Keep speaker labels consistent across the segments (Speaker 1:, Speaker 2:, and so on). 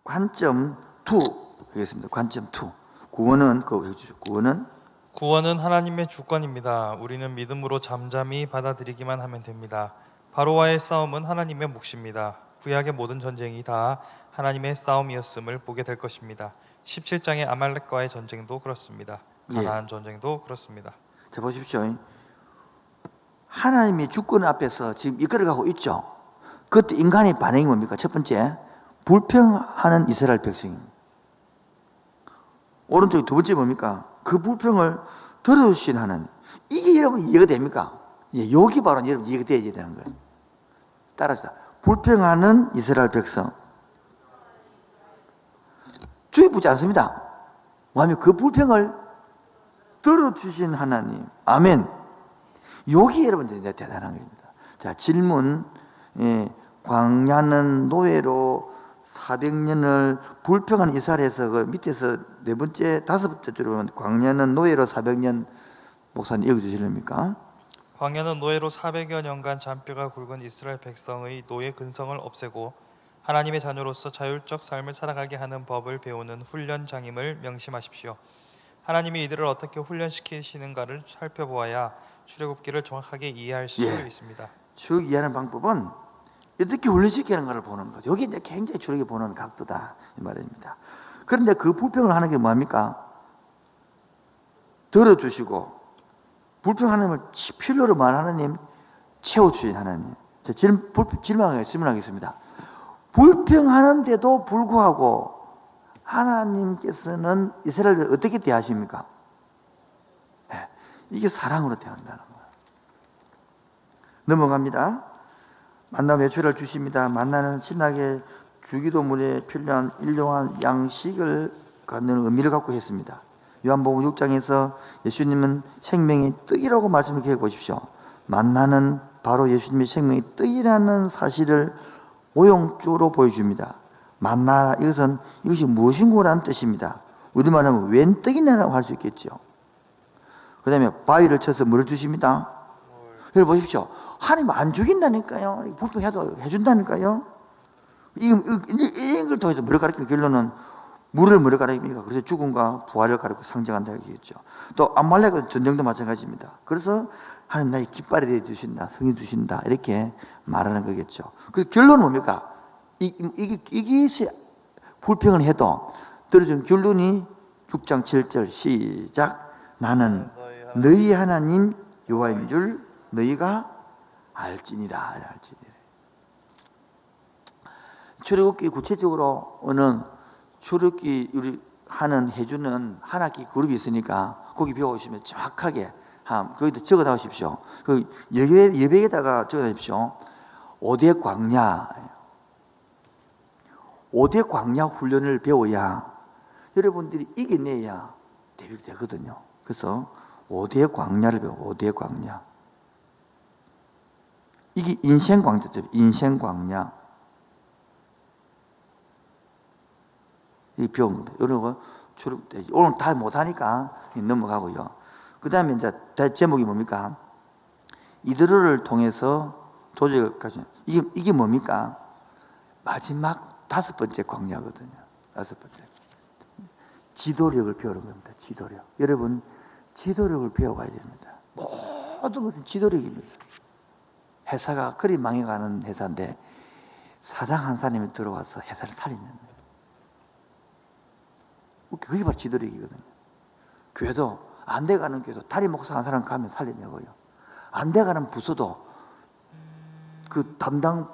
Speaker 1: 관점 2 하겠습니다. 관점 2. 구원은
Speaker 2: 하나님의 주권입니다. 우리는 믿음으로 잠잠히 받아들이기만 하면 됩니다. 바로와의 싸움은 하나님의 몫입니다. 구약의 모든 전쟁이 다 하나님의 싸움이었음을 보게 될 것입니다. 17장의 아말렉과의 전쟁도 그렇습니다. 가나안 전쟁도 그렇습니다.
Speaker 1: 자, 보십시오. 하나님이 주권 앞에서 지금 이끌어가고 있죠. 그때 인간의 반응이 뭡니까? 첫 번째, 불평하는 이스라엘 백성입니다. 오른쪽에 두 번째 뭡니까? 그 불평을 들어주신 하나님. 이게 여러분 이해가 됩니까? 여기 바로 여러분 이해가 되어야 되는 거예요. 따라서 불평하는 이스라엘 백성. 주의 보지 않습니다. 왜냐하면 그 불평을 들어주신 하나님. 아멘. 여기 여러분 진짜 대단한 겁니다. 자, 질문. 광야는 노예로 400년을 불평한 이스라엘에서 그 밑에서 네 번째, 다섯 번째 줄에 보면 광야는 노예로 400년 목사님 읽어주시렵니까?
Speaker 2: 광야는 노예로 400여 년간 잔뼈가 굵은 이스라엘 백성의 노예 근성을 없애고 하나님의 자녀로서 자율적 삶을 살아가게 하는 법을 배우는 훈련장임을 명심하십시오. 하나님이 이들을 어떻게 훈련시키시는가를 살펴보아야 출애굽기를 정확하게 이해할 수 있습니다.
Speaker 1: 쭉 이해하는 방법은 어떻게 훈련시키는가를 보는 거죠. 여기 이제 굉장히 주력이 보는 각도다 이 말입니다. 그런데 그 불평을 하는 게 뭐합니까? 들어주시고 불평하는 걸 필요로 하나님 채워주신 하나님. 질문하겠습니다. 불평하는데도 불구하고 하나님께서는 이스라엘을 어떻게 대하십니까? 이게 사랑으로 대한다는 거예요. 넘어갑니다. 만나 외출을 주십니다. 만나는 신학의 주기도문에 필요한 일용할 양식을 갖는 의미를 갖고 했습니다. 요한복음 6장에서 예수님은 생명의 떡이라고 말씀을 해 보십시오. 만나는 바로 예수님의 생명의 떡이라는 사실을 오용주로 보여줍니다. 만나, 이것이 무엇인고라는 뜻입니다. 우리말하면 웬 떡이냐라고 할 수 있겠죠. 그 다음에 바위를 쳐서 물을 주십니다. 여러분 보십시오. 하나님 안 죽인다니까요. 불평해도 해준다니까요. 이걸 통해서 뭐를 가르치는 결론은 물을 뭐를 가르칩니까? 그래서 죽음과 부활을 가르치고 상징한다 얘기했죠. 또 아말렉의 전쟁도 마찬가지입니다. 그래서 하나님 나의 깃발이 되어 주신다, 성이 주신다 이렇게 말하는 거겠죠. 그 결론은 뭡니까? 이게 불평을 해도 들어준 결론이 6장 7절 시작. 나는 너희 하나님 여호와인 줄 너희가 알지니라. 출애굽기 구체적으로는 출애굽기 우리 해주는 한 학기 그룹이 있으니까 거기 배워오시면 정확하게 거기도 적어 나오십시오. 그 여백에다가 적어 나십시오. 5대 광야 훈련을 배워야 여러분들이 이겨내야 대비가 되거든요. 그래서 5대 광야를 배워. 5대 광야. 이게 인생 광야죠. 인생 광야. 이 배운 겁니다. 이런 거 오늘 다 못하니까 넘어가고요. 그 다음에 이제 제목이 뭡니까? 이들을 통해서 조직까지. 이게 뭡니까? 마지막 5번째 광야거든요. 5번째. 지도력을 배우는 겁니다. 지도력. 여러분, 지도력을 배워가야 됩니다. 모든 것은 지도력입니다. 회사가 그리 망해가는 회사인데 사장 한 사람이 들어와서 회사를 살리는 거예요. 그게 바로 지도력이거든요. 교회도 안 돼가는 교회도 다리 목사 한 사람 가면 살려내고요. 안 돼가는 부서도 그 담당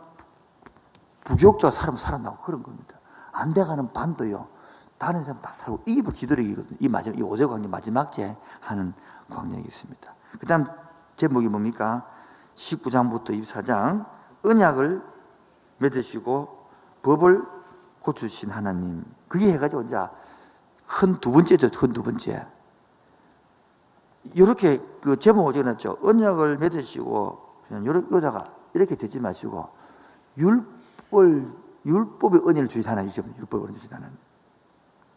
Speaker 1: 부교육자 사람 살아나고 그런 겁니다. 안 돼가는 반도요. 다른 사람 다 살고 이게 바로 지도력이거든요. 이 5대 광야 마지막째 하는 광야가 있습니다. 그 다음 제목이 뭡니까? 19장부터 24장 언약을 맺으시고 법을 고추신 하나님. 그게 해가지고 이제 큰 두 번째죠. 큰 두 번째. 이렇게 그 제목을 적어놨죠. 언약을 맺으시고 여자가 이렇게 되지 마시고 율법의 은혜를 주신 하나님. 율법의 은혜를 주신 하나님.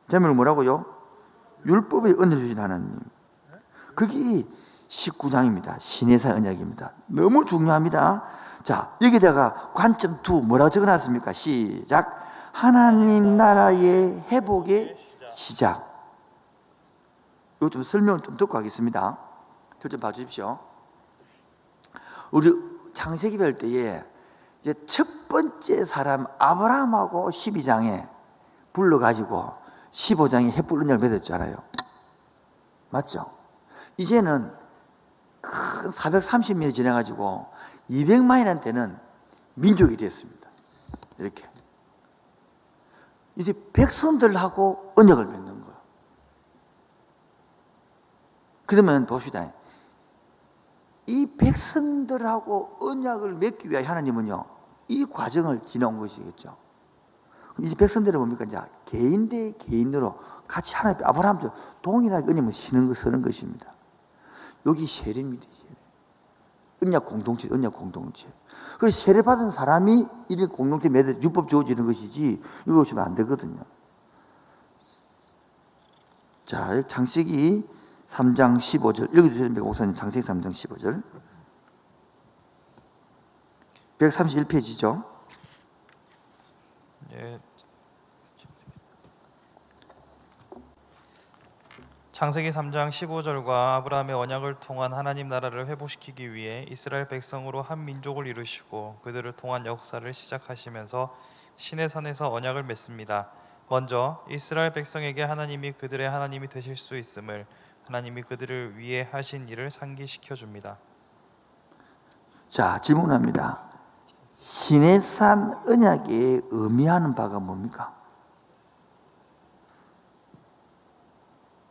Speaker 1: 제목을 뭐라고요? 율법의 은혜를 주신 하나님. 그게 19장입니다. 시내사 언약입니다. 너무 중요합니다. 자, 여기다가 관점 2 뭐라고 적어놨습니까? 시작. 하나님 나라의 회복의 시작. 이거 좀 설명을 좀 듣고 하겠습니다. 저 좀 봐주십시오. 우리 창세기 별 때에 이제 첫 번째 사람 아브라함하고 12장에 불러가지고 15장에 햇불 언약을 맺었잖아요. 맞죠? 이제는 큰 430년이 지나가지고 200만이라는 민족이 됐습니다. 이렇게. 이제 백성들하고 언약을 맺는 거예요. 그러면 봅시다. 이 백성들하고 언약을 맺기 위해 하나님은요, 이 과정을 지나온 것이겠죠. 이제 백성들은 뭡니까? 이제 개인 대 개인으로 같이 하나님, 아브라함도 동일하게 언약을 서는 것입니다. 여기 세례입니다. 언약 공동체, 언약 공동체. 그래서 세례 받은 사람이 이런 공동체 맺어 율법 주어지는 것이지, 이거 없으면 안 되거든요. 자, 창세기 3장 15절 읽어주세요. 목사님. 창세기 3장 15절 131페이지죠.
Speaker 2: 예. 창세기 3장 15절과 아브라함의 언약을 통한 하나님 나라를 회복시키기 위해 이스라엘 백성으로 한 민족을 이루시고 그들을 통한 역사를 시작하시면서 시내산에서 언약을 맺습니다. 먼저 이스라엘 백성에게 하나님이 그들의 하나님이 되실 수 있음을, 하나님이 그들을 위해 하신 일을 상기시켜 줍니다.
Speaker 1: 자, 질문합니다. 시내산 언약에 의미하는 바가 뭡니까?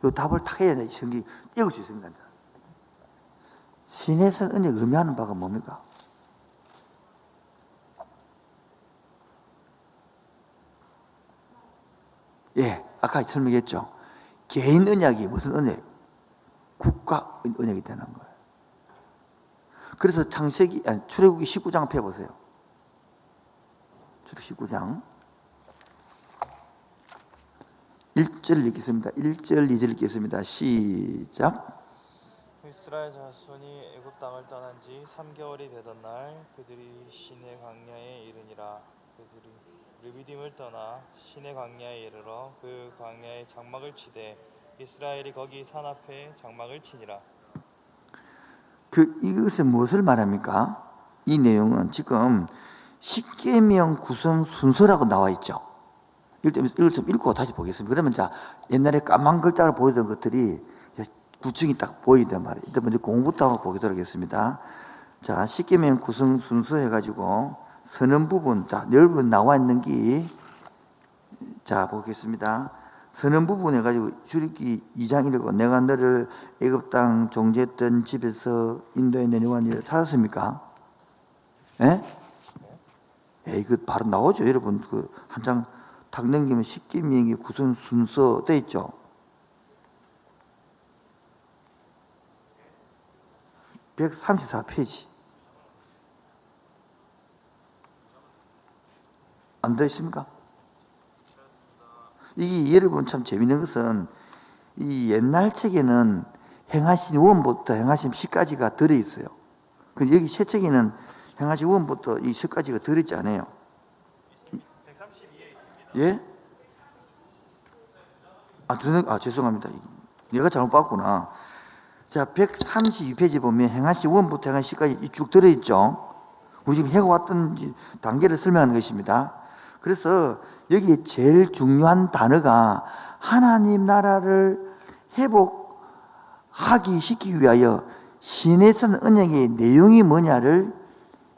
Speaker 1: 이 답을 탁 해야 돼. 성경 읽을 수 있습니다. 시내산 언약에 의미하는 바가 뭡니까? 예, 아까 설명했죠. 개인 언약이 무슨 언약? 국가 언약이 되는 거예요. 그래서 출애굽기 19장 펴보세요. 출애굽기 19장 1절 읽겠습니다. 1절 2절 읽겠습니다. 시작.
Speaker 2: 이스라엘 자손이 애굽 땅을 떠난 지 3개월이 되던 날 그들이 시내 광야에 이르니라. 그들이 르비딤을 떠나 시내 광야에 이르러 그 광야에 장막을 치되 이스라엘이 거기 산 앞에 장막을 치니라.
Speaker 1: 이것은 무엇을 말합니까? 이 내용은 지금 십계명 구성 순서라고 나와 있죠. 이걸 좀 읽고 다시 보겠습니다. 그러면 자, 옛날에 까만 글자로 보이던 것들이 구층이 딱 보이단 말이에요. 일단 먼저 공부부터 하고 보도록 하겠습니다. 자, 십계명 구성 순서 해가지고 서는 부분, 자, 넓은 나와 있는 게, 자, 보겠습니다. 서는 부분 해가지고 출애굽기 2장 1고 내가 너를 애굽 땅 종주했던 집에서 인도해 내려온 일을 찾았습니까? 예? 예, 이거 바로 나오죠. 여러분, 한 장 탁 넘기면 십계명의 구성 순서 돼 있죠. (134페이지) 안 돼 있습니까? 이게 여러분 참 재밌는 것은 이 옛날 책에는 행하신 원부터 행하신 시까지가 들어있어요. 그런데 여기 새 책에는 행하신 원부터 이 시까지가 들어있지 않아요. 132에 예? 죄송합니다. 내가 잘못 봤구나. 자, 132페이지 보면 행하신 원부터 행하신 시까지 쭉 들어있죠. 우리 지금 해왔던 단계를 설명하는 것입니다. 그래서 여기에 제일 중요한 단어가 하나님 나라를 회복하기 시키기 위하여 시내산 언약의 내용이 뭐냐를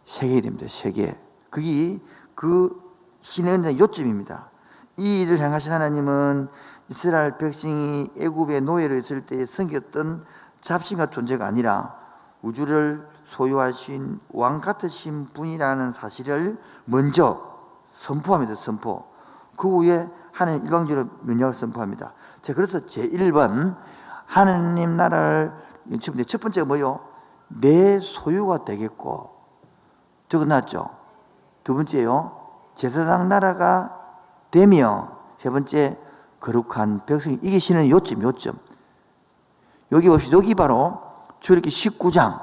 Speaker 1: 새겨야 됩니다. 새겨. 그게 그 신의 언약의 요점입니다. 이 일을 행하신 하나님은 이스라엘 백성이 애굽의 노예로 있을 때에 섬겼던 잡신과 존재가 아니라 우주를 소유하신 왕 같으신 분이라는 사실을 먼저 선포합니다. 선포. 그 후에 하나님 일방적으로 명령을 선포합니다. 자, 그래서 제1번 하나님 나라를 첫 번째가 뭐요? 내 소유가 되겠고, 적어놨죠. 두 번째요, 제사장 나라가 되며, 세 번째 거룩한 백성이. 이게 신의 요점. 여기 봅시다. 여기 바로 출애굽기 19장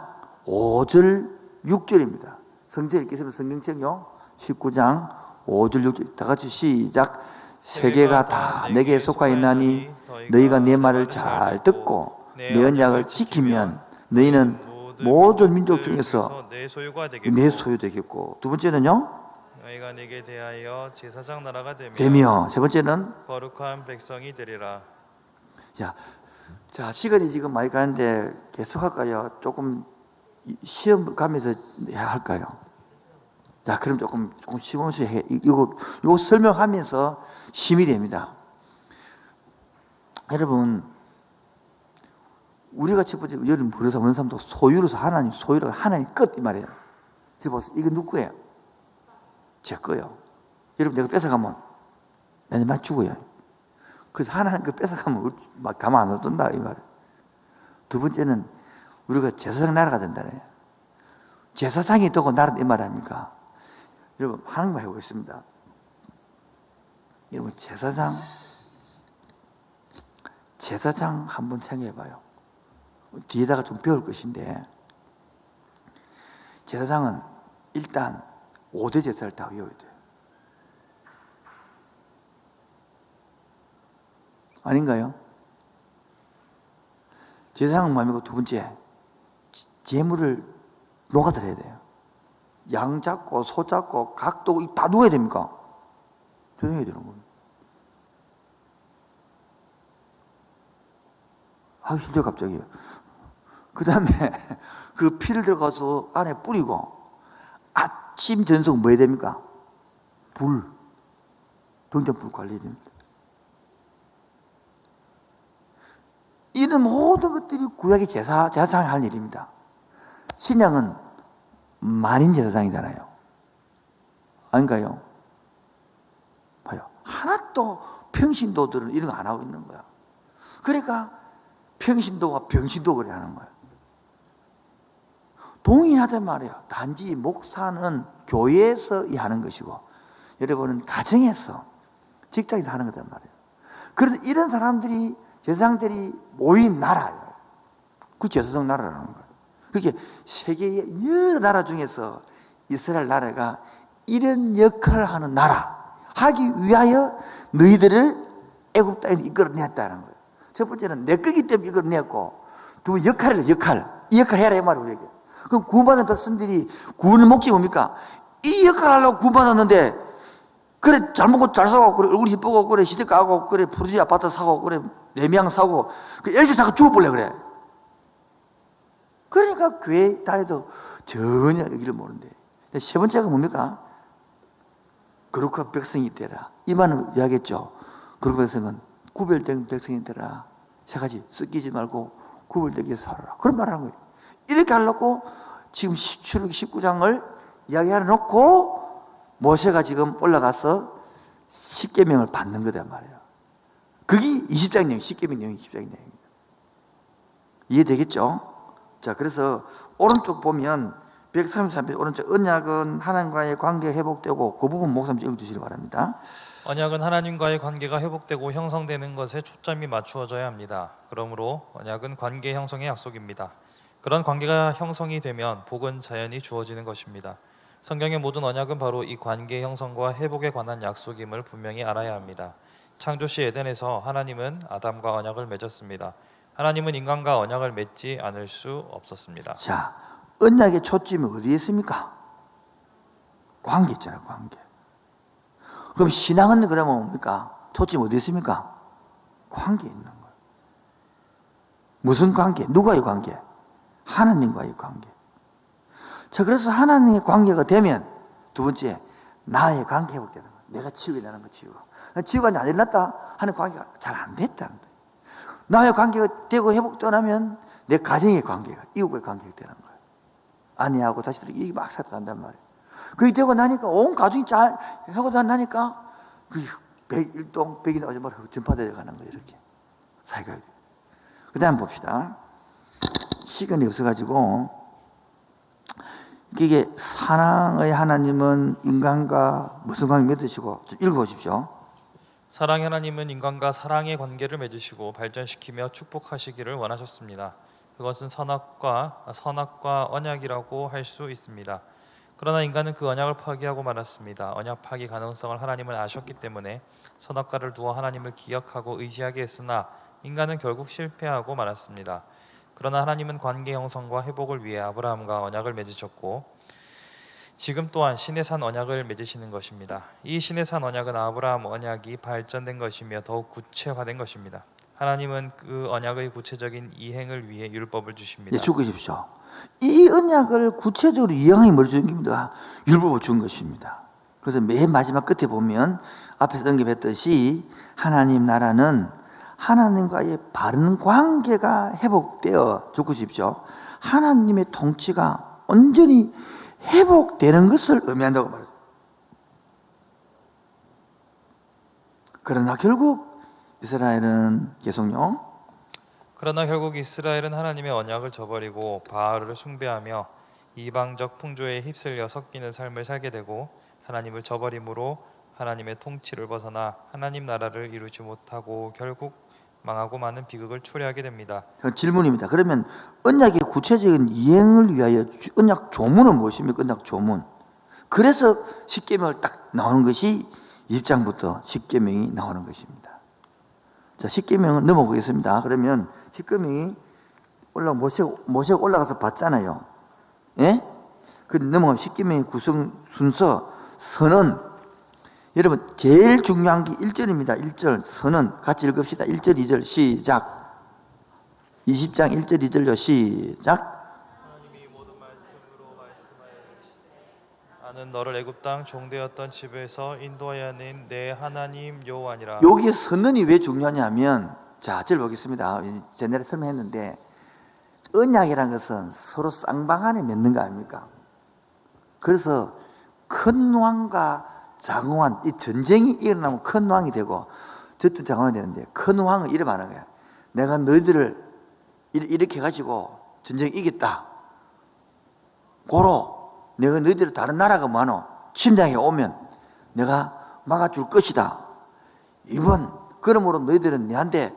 Speaker 1: 5절 6절입니다. 성경 읽겠습니다. 성경책요 19장 5절 6절 다 같이 시작. 세계가 다 내게 속하였나니 너희가 내 말을 잘 듣고 내 언약을 지키면 너희는 모든 민족 중에서
Speaker 2: 내 소유가
Speaker 1: 내 소유 되겠고, 두 번째는요,
Speaker 2: 너희가 내게 대하여 제사장 나라가
Speaker 1: 되며, 세 번째는
Speaker 2: 거룩한 백성이 되리라.
Speaker 1: 자, 시간이 지금 많이 가는데 계속 할까요? 조금 시험 가면서 해야 할까요? 자, 그럼 조금 쉬면서 이거 설명하면서 힘이 됩니다. 여러분, 우리가 첫 번째 여러분 버려서 어느 사람도 소유로서 하나님 소유로 하나님 끝 이 말이에요. 지금 보세요. 이거 누구 거예요? 제 거예요. 여러분 내가 뺏어가면 내한테 죽어요. 그래서 하나님 그 뺏어가면 막 가만 안 둔다 이 말이에요. 두 번째는 우리가 제사장 나라가 된다네요. 제사장이 있다고 나라 이 말 아닙니까? 여러분 하나님만 해보겠습니다. 여러분 제사장 한번 생각해봐요. 뒤에다가 좀 배울 것인데, 제사장은 일단 5대 제사를 다 외워야 돼요. 아닌가요? 제사장은 뭐냐면 두 번째, 재물을 녹아들어야 돼요. 양 잡고 소 잡고 각도 다 누워야 됩니까? 조용해야 되는 겁니다. 하기 싫죠 갑자기. 그 다음에 그 피를 들어가서 안에 뿌리고, 아침 전속 뭐 해야 됩니까? 등잔불 관리해야 됩니다. 이런 모든 것들이 구약의 제사장이 할 일입니다. 신약은 만인 제사장이잖아요. 아닌가요? 봐요. 하나도 평신도들은 이런 거 안 하고 있는 거야. 그러니까 평신도와 병신도 그래 하는 거야. 동일하단 말이에요. 단지 목사는 교회에서 하는 것이고, 여러분은 가정에서, 직장에서 하는 거단 말이에요. 그래서 이런 사람들이, 제사장들이 모인 나라예요. 그 제사장 나라라는 거예요. 그게 세계의 여러 나라 중에서 이스라엘 나라가 이런 역할을 하는 나라, 하기 위하여 너희들을 애굽 땅에서 이끌어냈다는 거예요. 첫 번째는 내 거기 때문에 이끌어냈고, 두 번째 이 역할을 해라 이 말이에요. 우리에게. 그럼 구원받은 백성들이 구원의 목적이 뭡니까? 이 역할을 하려고 구원받았는데, 그래 잘 먹고 잘 사고, 그래 얼굴 이쁘고, 그래 시댁 가고, 그래 푸르지 아파트 사고, 그래 레미앙 사고, 그 엘시 사고 죽어볼래 그래. 그러니까 교회 다니도 전혀 여기를 모르는데, 세 번째가 뭡니까? 거룩한 백성이 되라. 이 말은 이야기했죠. 거룩한 백성은 구별된 백성이 되라. 세 가지 섞이지 말고 구별되게 살아라. 그런 말을 하는 거예요. 이렇게 하려고 지금 출애굽기 19장을 이야기해 놓고 모세가 지금 올라가서 십계명을 받는 거단 말이에요. 그게 20장 내용, 십계명 내용이 20장 내용입니다. 이해되겠죠? 자, 그래서 오른쪽 보면 133페이지 오른쪽, 언약은 하나님과의 관계가 회복되고, 그 부분 목사님 읽어주시기 바랍니다.
Speaker 2: 언약은 하나님과의 관계가 회복되고 형성되는 것에 초점이 맞추어져야 합니다. 그러므로 언약은 관계 형성의 약속입니다. 그런 관계가 형성이 되면 복은 자연히 주어지는 것입니다. 성경의 모든 언약은 바로 이 관계 형성과 회복에 관한 약속임을 분명히 알아야 합니다. 창조시 에덴에서 하나님은 아담과 언약을 맺었습니다. 하나님은 인간과 언약을 맺지 않을 수 없었습니다.
Speaker 1: 자, 언약의 초점이 어디에 있습니까? 관계 있잖아요, 관계. 그럼 신앙은 그러면 뭡니까? 초점이 어디에 있습니까? 관계에 있는 거예요. 무슨 관계? 누가의 관계? 하나님과의 관계. 자, 그래서 하나님의 관계가 되면 두 번째, 나의 관계 회복되는 거예요. 내가 치유가 되는 거, 치유가 안 일어났다 하는 관계가 잘 안 됐다는 거예요. 나의 관계가 되고 회복되면 내 가정의 관계가, 이웃과의 관계가 되는 거예요. 아내하고 다시 이게 막 살아난단 말이에요. 그게 되고 나니까 온 가족이 잘 회복되니까 그 101동 100인 전파되어 가는 거예요. 이렇게 사이가 돼요. 그 다음 봅시다. 시간이 없어가지고, 이게 사랑의 하나님은 인간과 무슨 관계 맺으시고, 좀 읽어보십시오.
Speaker 2: 사랑의 하나님은 인간과 사랑의 관계를 맺으시고 발전시키며 축복하시기를 원하셨습니다. 그것은 선악과 언약이라고 할 수 있습니다. 그러나 인간은 그 언약을 파기하고 말았습니다. 언약 파기 가능성을 하나님은 아셨기 때문에 선악과를 두어 하나님을 기억하고 의지하게 했으나 인간은 결국 실패하고 말았습니다. 그러나 하나님은 관계 형성과 회복을 위해 아브라함과 언약을 맺으셨고 지금 또한 시내산 언약을 맺으시는 것입니다. 이 시내산 언약은 아브라함 언약이 발전된 것이며 더욱 구체화된 것입니다. 하나님은 그 언약의 구체적인 이행을 위해 율법을 주십니다.
Speaker 1: 예, 주십시오. 이 언약을 구체적으로 이행하기 뭘 주는 겁니다. 율법을 준 것입니다. 그래서 맨 마지막 끝에 보면 앞에서 언급했듯이 하나님 나라는 하나님과의 바른 관계가 회복되어 주십시오. 하나님의 통치가 온전히 회복되는 것을 의미한다고 말합니다. 그러나 결국 이스라엘은 계속요.
Speaker 2: 그러나 결국 이스라엘은 하나님의 언약을 저버리고 바알을 숭배하며 이방적 풍조에 휩쓸려 섞이는 삶을 살게 되고 하나님을 저버림으로 하나님의 통치를 벗어나 하나님 나라를 이루지 못하고 결국 망하고 많은 비극을 초래하게 됩니다.
Speaker 1: 질문입니다. 그러면 언약의 구체적인 이행을 위하여 언약 조문은 무엇입니까? 언약 조문. 그래서 십계명을 딱 나오는 것이 1장부터 십계명이 나오는 것입니다. 자, 십계명은 넘어보겠습니다. 그러면 십계명이 모세가 올라가서 봤잖아요. 예? 그 넘어가면 십계명의 구성 순서 선언. 여러분 제일 중요한 게 1절입니다. 1절 선언 같이 읽읍시다. 1절 2절 시작. 20장 1절 2절요 시작.
Speaker 2: 하나님이 모든 말씀으로 말씀하여 나는 너를 애굽 땅 종되었던 집에서 인도하여 낸 내 하나님 여호와니라.
Speaker 1: 여기 선언이 왜 중요하냐면 자, 절 보겠습니다. 전에 설명했는데 언약이라는 것은 서로 쌍방안에 맺는 거 아닙니까? 그래서 큰 왕과 작은 왕, 이 전쟁이 일어나면 큰 왕이 되고 저도 작은 왕이 되는데 큰 왕은 이래 말하는 거야. 내가 너희들을 이렇게 해가지고 전쟁 이겼다. 고로 내가 너희들을 다른 나라가 많어 침략해 오면 내가 막아줄 것이다. 이번 그러므로 너희들은 내한테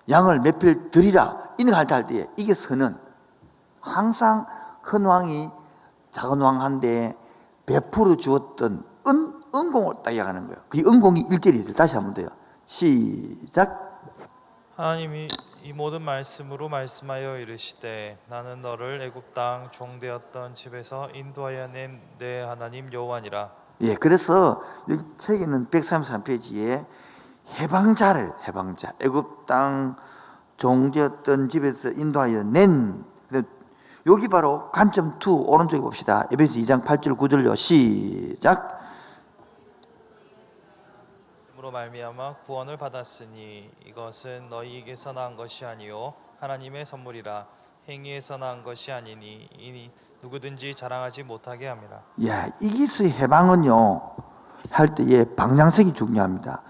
Speaker 1: 양을 몇 필 드리라. 이런 걸 할 때 이게 선언. 항상 큰 왕이 작은 왕한테 베풀어 주었던 은공을 딱 이야기하는 거예요. 그 은공이 1절이죠. 다시 한번 더요. 시작.
Speaker 2: 하나님이 이 모든 말씀으로 말씀하여 이르시되 나는 너를 애굽 땅 종되었던 집에서 인도하여 낸 내 하나님 여호와니라.
Speaker 1: 예, 그래서 여기 책에는 133페이지에 해방자 애굽 땅 종되었던 집에서 인도하여 낸 여기 바로 관점 2 오른쪽에 봅시다. 에베소 2장 8절 9절요 시작.
Speaker 2: 으로 말미암아 구원을 받았으니 이것은 너희에게서 난 것이 아니요 하나님의 선물이라. 행위에서 난 것이 아니니 이니 누구든지 자랑하지 못하게 함이라.
Speaker 1: 야, 이기스의 해방은요 할 때에 방향성이 중요합니다.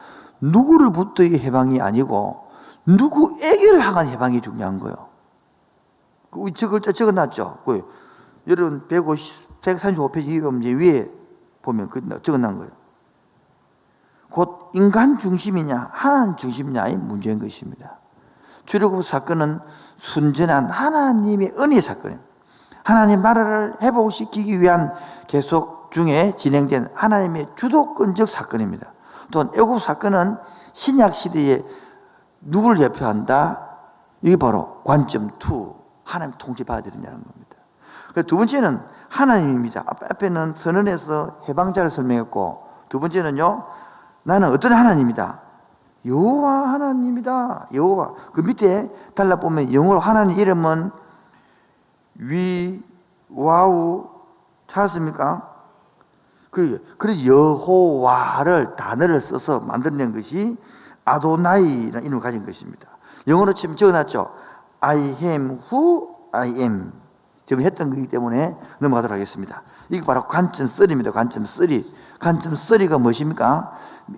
Speaker 1: 누구를부터의 해방이 아니고 누구에게를 향한 해방이 중요한 거예요. 저 글자 적어놨죠. 여러분 135페이지 위에 보면 적어놓은 거예요. 곧 인간 중심이냐 하나님 중심이냐의 문제인 것입니다. 출애굽 사건은 순전한 하나님의 은혜 사건입니다. 하나님 나라를 회복시키기 위한 계속 중에 진행된 하나님의 주도권적 사건입니다. 또 애굽 사건은 신약 시대에 누구를 대표한다? 이게 바로 관점 2 하나님 통치 받아야 된다는 겁니다. 두 번째는 하나님입니다. 앞에는 선언에서 해방자를 설명했고 두 번째는요 나는 어떤 하나님이다? 여호와 하나님이다. 여호와. 그 밑에 달라보면 영어로 하나님 이름은 와우 찾았습니까? 그래서 여호와를 단어를 써서 만들어낸 것이 아도나이라는 이름을 가진 것입니다. 영어로 치면 적어놨죠. I am who I am. 지금 했던 거기 때문에 넘어가도록 하겠습니다. 이게 바로 관점 3입니다. 관점 3. 관점 3가 무엇입니까?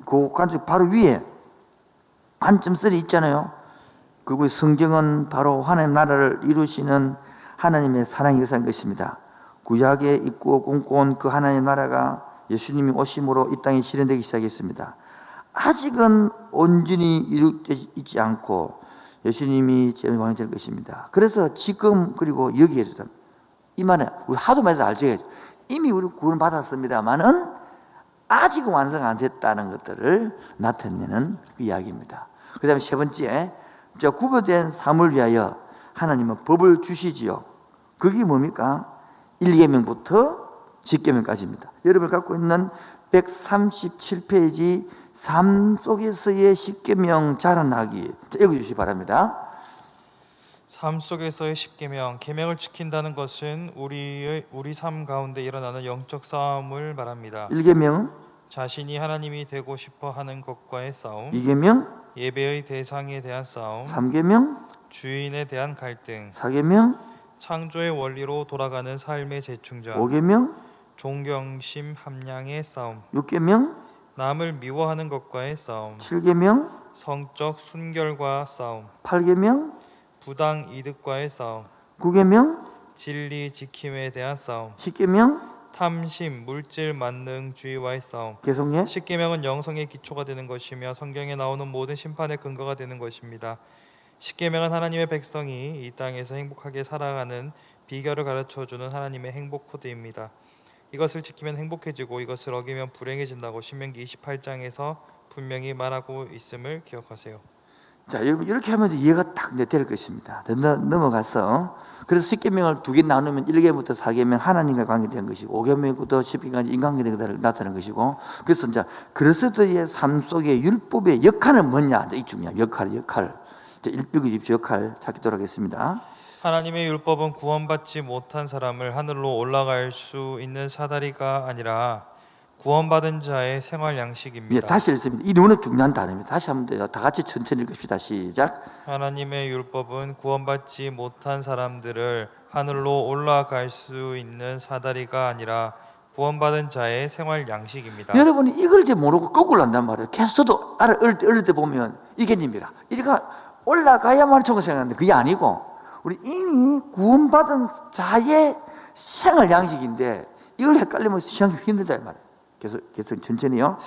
Speaker 1: 그 관점 바로 위에 관점 3 있잖아요. 그리고 성경은 바로 하나님 나라를 이루시는 하나님의 사랑이 역사한 것입니다. 구약에 있고 꿈꿔온 그 하나님 나라가 예수님이 오심으로 이 땅에 실현되기 시작했습니다. 아직은 온전히 이루어지지 않고 예수님이 왕이 될 것입니다. 그래서 지금 그리고 여기에서 이 말은 우리 하도 말해서 알죠. 이미 우리 구원 받았습니다만은 아직 완성 안 됐다는 것들을 나타내는 그 이야기입니다. 그 다음에 세 번째, 구별된 사람을 위하여 하나님은 법을 주시지요. 그게 뭡니까? 1계명부터 10계명까지입니다. 여러분이 갖고 있는 137페이지 삶 속에서의 10계명 자라나기 읽어주시기 바랍니다.
Speaker 2: 삶 속에서의 10계명, 계명을 지킨다는 것은 우리 삶 가운데 일어나는 영적 싸움을 말합니다.
Speaker 1: 1계명,
Speaker 2: 자신이 하나님이 되고 싶어 하는 것과의 싸움,
Speaker 1: 2계명,
Speaker 2: 예배의 대상에 대한 싸움,
Speaker 1: 3계명,
Speaker 2: 주인에 대한 갈등,
Speaker 1: 4계명,
Speaker 2: 창조의 원리로 돌아가는 삶의 재충전,
Speaker 1: 5계명,
Speaker 2: 존경심 함량의 싸움,
Speaker 1: 6계명,
Speaker 2: 남을 미워하는 것과의 싸움,
Speaker 1: 7계명,
Speaker 2: 성적 순결과 싸움,
Speaker 1: 8계명,
Speaker 2: 부당 이득과의 싸움,
Speaker 1: 9계명,
Speaker 2: 진리 지킴에 대한 싸움,
Speaker 1: 10계명,
Speaker 2: 탐심, 물질 만능주의와의 싸움.
Speaker 1: 계속요.
Speaker 2: 10계명은 영성의 기초가 되는 것이며 성경에 나오는 모든 심판의 근거가 되는 것입니다. 10계명은 하나님의 백성이 이 땅에서 행복하게 살아가는 비결을 가르쳐주는 하나님의 행복 코드입니다. 이것을 지키면 행복해지고 이것을 어기면 불행해진다고 신명기 28장에서 분명히 말하고 있음을 기억하세요.
Speaker 1: 자, 여러분 이렇게 하면 이해가 딱 될 것입니다. 넘어가서 그래서 10계명을 두 개 나누면 1계명부터 4계명 하나님과 관계된 것이고 5계명부터 10계명까지 인간관계가 나타나는 것이고 그래서 이제 그리스도의 삶 속의 율법의 역할은 뭐냐? 이 중요한 역할. 읽어주십시오. 역할 찾도록 하겠습니다.
Speaker 2: 하나님의 율법은 구원받지 못한 사람을 하늘로 올라갈 수 있는 사다리가 아니라 구원받은 자의 생활 양식입니다.
Speaker 1: 예, 다시 읽습니다. 이 너무 중요한 단어입니다. 다시 한번 더요. 다 같이 천천히 읽읍시다. 시작.
Speaker 2: 하나님의 율법은 구원받지 못한 사람들을 하늘로 올라갈 수 있는 사다리가 아니라 구원받은 자의 생활 양식입니다.
Speaker 1: 여러분이 이걸 이제 모르고 거꾸로 한단 말이에요. 계속 저도 어릴 때 보면 이게입니다. 이리가 올라가야만 좋은 생각하는데 그게 아니고 우리 이미 구원받은 자의 생활 양식인데 이걸 헷갈리면 시험이 힘들다 이 말이에요. 계속 천천히요.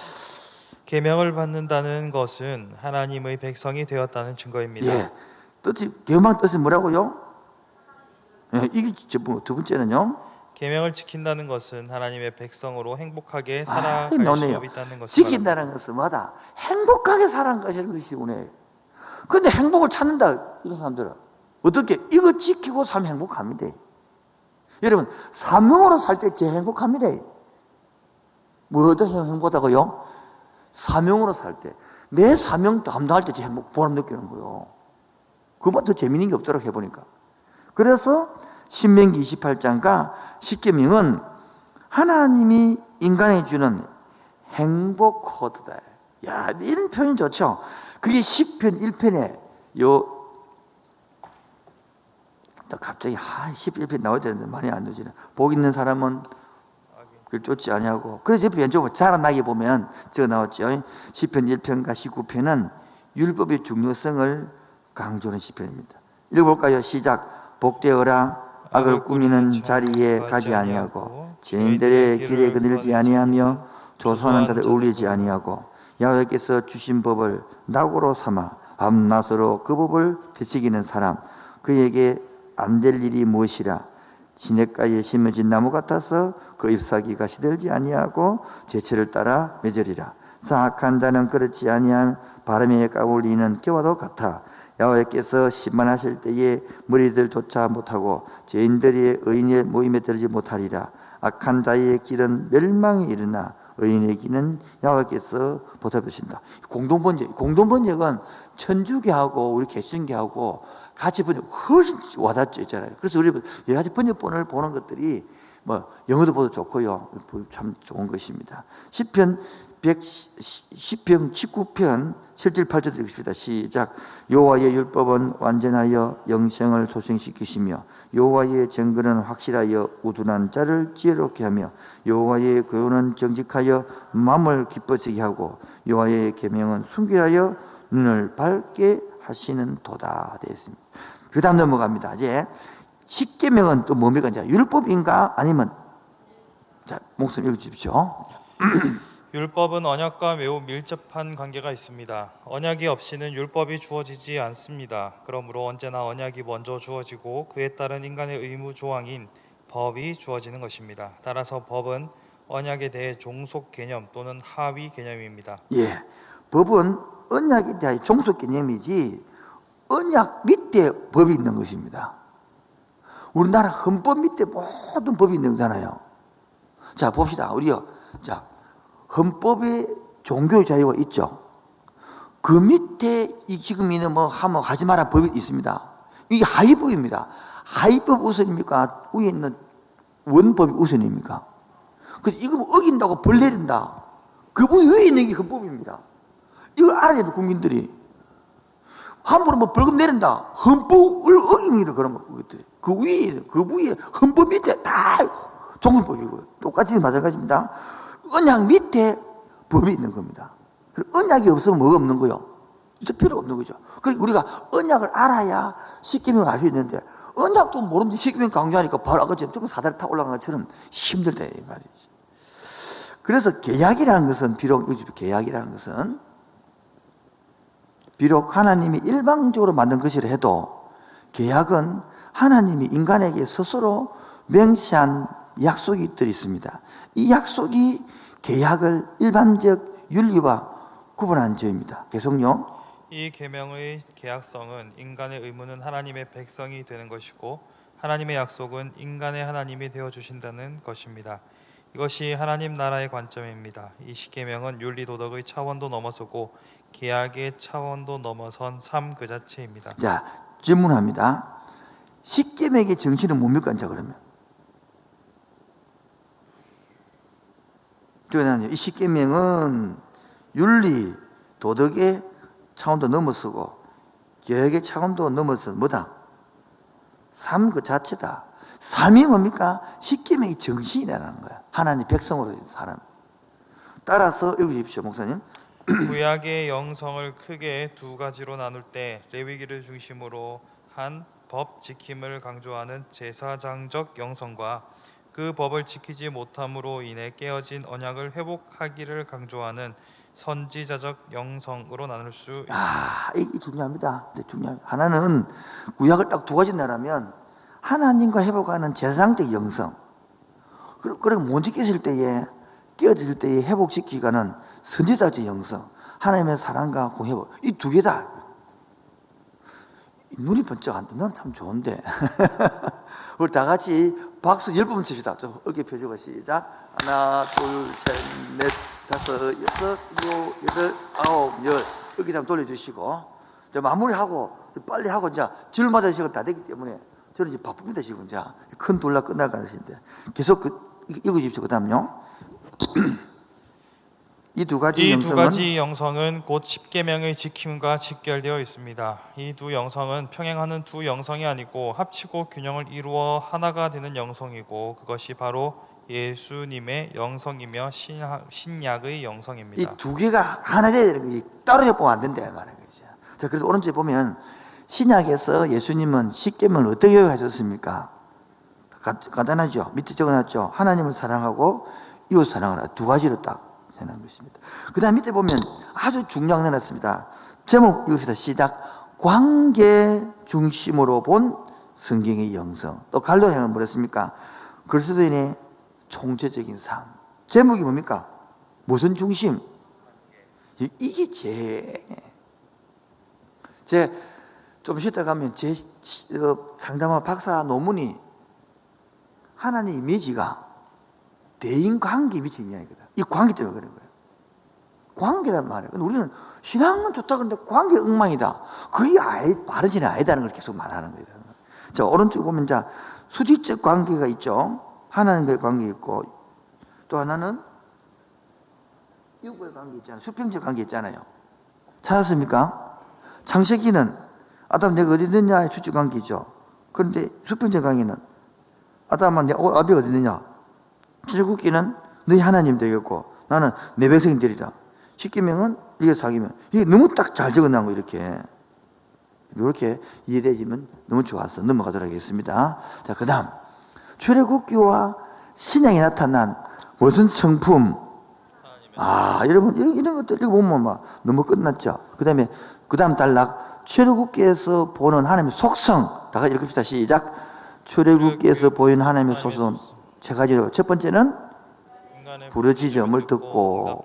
Speaker 2: 계명을 받는다는 것은 하나님의 백성이 되었다는 증거입니다.
Speaker 1: 예, 계명 뜻이 뭐라고요? 예, 이게 두 번째는요.
Speaker 2: 계명을 지킨다는 것은 하나님의 백성으로 행복하게 살아갈 수
Speaker 1: 나오네요.
Speaker 2: 있다는 것입니다.
Speaker 1: 지킨다는 것은 뭐다? 행복하게 살아가는 것이 오네. 그런데 행복을 찾는다 이런 사람들은 어떻게? 이거 지키고 살면 행복합니다. 여러분 사명으로 살 때 제일 행복합니다. 뭐가 행복하다고요? 사명으로 살 때. 내 사명 감당할 때 제일 보람 느끼는 거예요. 그것만 더 재미있는 게 없더라고 해보니까. 그래서 신명기 28장과 10계명은 하나님이 인간에 주는 행복 코드다. 야, 이런 표현이 좋죠. 그게 10편 1편에 갑자기 11편 나와야 되는데 많이 안 되지네. 복 있는 사람은 그걸 쫓지 아니하고. 그래서 옆에 왼쪽으로 자라나게 보면 저 나왔죠. 10편 1편과 19편은 율법의 중요성을 강조하는 시편입니다. 읽어볼까요? 시작. 복되어라. 악을 꾸미는 자리에 가지 아니하고 죄인들의 길에 거들지 아니하며 조소하는 자들 어울리지 아니하고 야훼께서 주신 법을 낙오로 삼아 밤낮으로 그 법을 되새기는 사람 그에게 안 될 일이 무엇이라. 시냇가에 심어진 나무 같아서 그 잎사귀가 시들지 아니하고 제철을 따라 맺으리라. 사악한 자는 그렇지 아니한 바람에 까울리는 겨와도 같아. 야훼께서 심판하실 때에 무리들조차 못하고 죄인들이 의인의 모임에 들지 못하리라. 악한 자의 길은 멸망에 이르나 의인의 길은 야훼께서 보살피신다. 공동번역은 천주교하고 우리 개신교하고 같이 번역 훨씬 와닿죠 있잖아요. 그래서 우리 여러 가지 번역본을 보는 것들이 뭐 영어도 보도 좋고요. 참 좋은 것입니다. 시편 19편 7절 8절 읽습니다. 시작. 여호와의 율법은 완전하여 영생을 소생시키시며 여호와의 정근은 확실하여 우둔한 자를 지혜롭게 하며 여호와의 교훈은 정직하여 마음을 기뻐지게 하고 여호와의 계명은 순결하여 눈을 밝게 하시는 도다 되어 있습니다. 그 다음 넘어갑니다. 이제 10계명은 또 뭡니까? 이제 율법인가 아니면 자 목소리 읽어주십시오.
Speaker 2: 율법은 언약과 매우 밀접한 관계가 있습니다. 언약이 없이는 율법이 주어지지 않습니다. 그러므로 언제나 언약이 먼저 주어지고 그에 따른 인간의 의무 조항인 법이 주어지는 것입니다. 따라서 법은 언약에 대해 종속 개념 또는 하위 개념입니다.
Speaker 1: 예, 법은 언약에 대한 종속 개념이지 언약 밑에 법이 있는 것입니다. 우리나라 헌법 밑에 모든 법이 있는 거잖아요. 자, 봅시다. 우리요. 자, 헌법에 종교의 자유가 있죠. 그 밑에 지금 있는 뭐 하면 하지 마라 법이 있습니다. 이게 하위법입니다. 하위법 우선입니까? 위에 있는 원법이 우선입니까? 그래서 이거 뭐 어긴다고 벌 내린다. 그분 위에 있는 게 헌법입니다. 이거 알아야 돼, 국민들이. 함부로 뭐 벌금 내린다. 헌법을 어깁니다, 그러면. 그 위에, 헌법 밑에 다 종교법이고, 똑같이 마찬가지입니다. 언약 밑에 법이 있는 겁니다. 언약이 없으면 뭐가 없는 거요? 있을 필요 없는 거죠. 그러니까 우리가 언약을 알아야 십계명을 알 수 있는데, 언약도 모르는데 십계명 강조하니까 바로 아까처럼 조금 사다리 타고 올라간 것처럼 힘들다, 이 말이지. 그래서 계약이라는 것은, 비록 하나님이 일방적으로 만든 것이라 해도 계약은 하나님이 인간에게 스스로 명시한 약속들이 있습니다. 이 약속이 계약을 일반적 윤리와 구분한 점입니다. 계속요.
Speaker 2: 이 계명의 계약성은 인간의 의무는 하나님의 백성이 되는 것이고 하나님의 약속은 인간의 하나님이 되어 주신다는 것입니다. 이것이 하나님 나라의 관점입니다. 이 십계명은 윤리 도덕의 차원도 넘어서고 계약의 차원도 넘어선 삶 그 자체입니다.
Speaker 1: 자, 질문합니다. 십계명의 정신은 뭡니까? 자, 그러면 이 십계명은 윤리 도덕의 차원도 넘어서고 계획의 차원도 넘어서 뭐다? 삶 그 자체다. 삶이 뭡니까? 십계명의 정신이라는 거야. 하나님 백성으로 사람. 따라서 읽으십시오, 목사님.
Speaker 2: 구약의 영성을 크게 두 가지로 나눌 때 레위기를 중심으로 한 법 지킴을 강조하는 제사장적 영성과 그 법을 지키지 못함으로 인해 깨어진 언약을 회복하기를 강조하는 선지자적 영성으로 나눌 수 있습니다.
Speaker 1: 이게 중요합니다. 중요합니다. 하나는 구약을 딱 두 가지 나라면 하나님과 회복하는 제사장적 영성. 그리고 못 지켰을 때에 깨어질 때에 회복시키가는 선지자적 영성. 하나님의 사랑과 공회복. 이 두 개다. 눈이 번쩍 안 돼. 너는 참 좋은데. 우리 다 같이 박수 10번 칩시다. 좀 어깨 펴주고 시작. 하나, 둘, 셋, 넷, 다섯, 여섯, 일곱, 여덟, 아홉, 열. 어깨 좀 돌려주시고. 이제 마무리하고, 빨리 하고, 이제 질마다 시간 다 되기 때문에 저는 이제 바쁩니다, 지금. 이제 큰 둘라 끝날 가는데. 계속 읽으십시오. 그 다음요. 이 두 가지
Speaker 2: 영성은 곧 십계명의 지킴과 직결되어 있습니다. 이 두 영성은 평행하는 두 영성이 아니고 합치고 균형을 이루어 하나가 되는 영성이고 그것이 바로 예수님의 영성이며 신약의 영성입니다.
Speaker 1: 이 두 개가 하나 되는 거지 따로 보면 안 된다 말하는 거죠. 자, 그래서 오른쪽에 보면 신약에서 예수님은 십계명을 어떻게 하셨습니까? 간단하죠. 밑에 적어놨죠. 하나님을 사랑하고 이웃 사랑하라. 두 가지로 딱 해놓은 것입니다. 그 다음 밑에 보면 아주 중요한 거 해놨습니다. 제목 읽읍시다. 시작. 관계 중심으로 본 성경의 영성. 또 갈로향은 뭐랬습니까? 그리스도인의 총체적인 삶. 제목이 뭡니까? 무슨 중심? 이게 좀 쉬다 가면 상담한 박사 논문이 하나님의 이미지가 대인 관계에 미치는 이야기거든. 이 관계 때문에 그런 거예요. 관계란 말이에요. 우리는 신앙은 좋다 그러는데 관계 엉망이다. 그게 바른 신이 아니다는 걸 계속 말하는 거예요. 자, 오른쪽에 보면 자, 수직적 관계가 있죠. 하나님과의 관계 있고, 또 하나는 이웃과의 관계 있잖아요. 수평적 관계 있잖아요. 찾았습니까? 창세기는 아담 내가 어디 있느냐의 수직 관계죠. 그런데 수평적 관계는 아담아 내 아비가 어디 있느냐? 출애굽기는 너희 하나님 되겠고 나는 내 백성이 되리라. 십계명은 이게 사귀면 이게 너무 딱 잘 적어놓은 거 이렇게 이해되시면 너무 좋아서 넘어가도록 하겠습니다. 자, 그 다음 출애굽기와 신약에 나타난 무슨 성품? 여러분 이런 것들 이거 보면 막 너무 끝났죠. 그 다음 단락 출애굽기에서 보는 하나님의 속성 다 같이 읽읍시다. 시작. 출애굽기에서 보인 하나님의 소선 세 가지로, 첫 번째는 부르짖음을 듣고,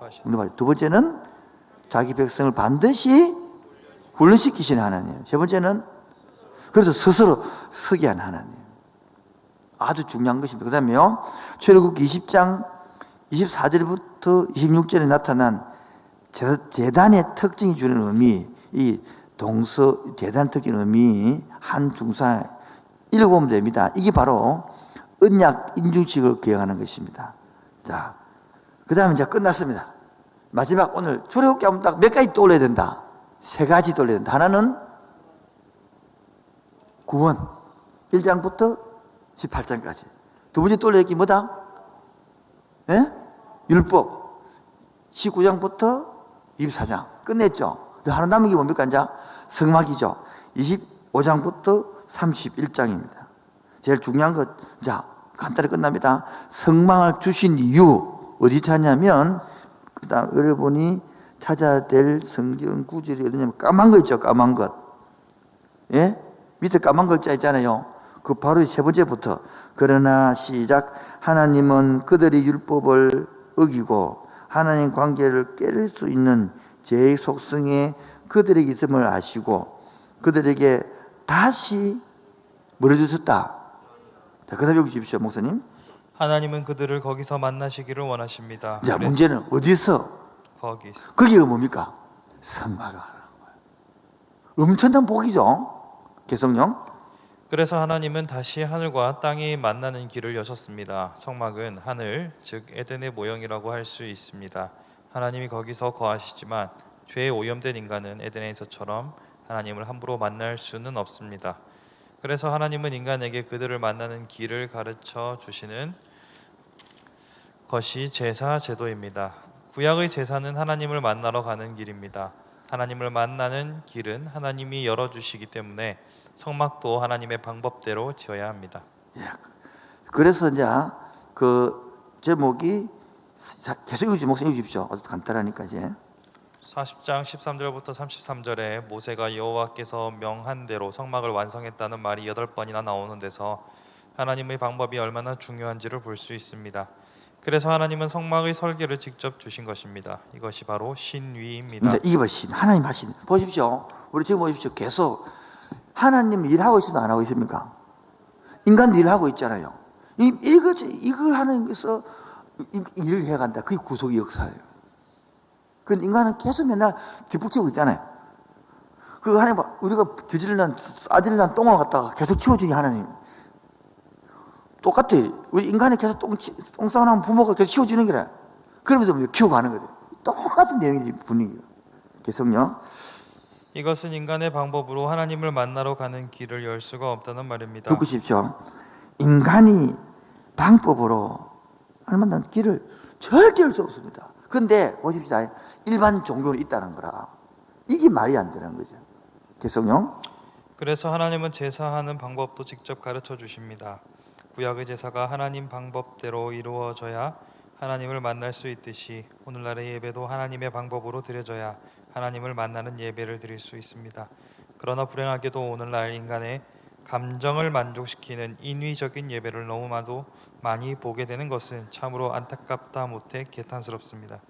Speaker 1: 두 번째는 자기 백성을 반드시 훈련시키시는 하나님, 세 번째는 그래서 스스로 서게 하는 하나님. 아주 중요한 것입니다. 그 다음에요, 출애굽기 20장 24절부터 26절에 나타난 제단의 특징이 주는 의미, 이 제단 특징 의미 한 중사 읽어보면 됩니다. 이게 바로 언약 인중식을 기억하는 것입니다. 자, 그 다음에 이제 끝났습니다. 마지막 오늘 출애굽기 하면 딱 몇 가지 떠올려야 된다. 세 가지 떠올려야 된다. 하나는 구원, 1장부터 18장까지. 두 번째 떠올려야 할 게 뭐다? 예? 율법, 19장부터 24장. 끝냈죠? 하나 남은 게 뭡니까? 이제 성막이죠. 25장부터 31장입니다. 제일 중요한 것, 자, 간단히 끝납니다. 성막을 주신 이유, 어디 찾냐면, 그다음 여러분이 찾아야 될 성경 구절이 어디냐면, 까만 거 있죠, 까만 것. 예? 밑에 까만 글자 있잖아요. 그 바로 세 번째부터. 그러나 시작. 하나님은 그들이 율법을 어기고 하나님 관계를 깨를 수 있는 죄의 속성에 그들에게 있음을 아시고 그들에게 다시 뭐를 주셨다. 자, 그 다음에 읽으십시오, 목사님.
Speaker 2: 하나님은 그들을 거기서 만나시기를 원하십니다.
Speaker 1: 자, 문제는 어디서? 거기가 뭡니까? 성막을 하는 거예요. 엄청난 복이죠. 개성령.
Speaker 2: 그래서 하나님은 다시 하늘과 땅이 만나는 길을 여셨습니다. 성막은 하늘, 즉 에덴의 모형이라고 할 수 있습니다. 하나님이 거기서 거하시지만 죄에 오염된 인간은 에덴에서처럼 하나님을 함부로 만날 수는 없습니다. 그래서 하나님은 인간에게 그들을 만나는 길을 가르쳐 주시는 것이 제사 제도입니다. 구약의 제사는 하나님을 만나러 가는 길입니다. 하나님을 만나는 길은 하나님이 열어주시기 때문에 성막도 하나님의 방법대로 지어야 합니다.
Speaker 1: 예, 그래서 이제 그 제목이 계속 읽으십시오. 아주 간단하니까 이제
Speaker 2: 40장 13절부터 33절에 모세가 여호와께서 명한 대로 성막을 완성했다는 말이 8번이나 나오는 데서 하나님의 방법이 얼마나 중요한지를 볼 수 있습니다. 그래서 하나님은 성막의 설계를 직접 주신 것입니다. 이것이 바로 신위입니다.
Speaker 1: 이게 뭐 하나님 하신, 보십시오. 우리 지금 보십시오. 계속 하나님 일하고 있으면 안 하고 있습니까? 인간도 일하고 있잖아요. 이거 하나님께서 일을 해간다. 그게 구속의 역사예요. 그 인간은 계속 맨날 뒷북치고 있잖아요. 그 하나님, 우리가 싸질난 똥을 갖다가 계속 치워주니 하나님. 똑같아. 우리 인간이 계속 똥 싸우는 부모가 계속 치워주는 거래. 그러면서 키워가는 거죠. 똑같은 내용이 분위기가. 계속요.
Speaker 2: 이것은 인간의 방법으로 하나님을 만나러 가는 길을 열 수가 없다는 말입니다.
Speaker 1: 듣고 싶죠? 인간이 방법으로 하나님 만나는 길을 절대 열 수 없습니다. 그런데 보십시오. 일반 종교는 있다는 거라. 이게 말이 안 되는 거죠. 계속요.
Speaker 2: 그래서 하나님은 제사하는 방법도 직접 가르쳐 주십니다. 구약의 제사가 하나님 방법대로 이루어져야 하나님을 만날 수 있듯이 오늘날의 예배도 하나님의 방법으로 드려져야 하나님을 만나는 예배를 드릴 수 있습니다. 그러나 불행하게도 오늘날 인간의 감정을 만족시키는 인위적인 예배를 너무나도 많이 보게 되는 것은 참으로 안타깝다 못해 개탄스럽습니다.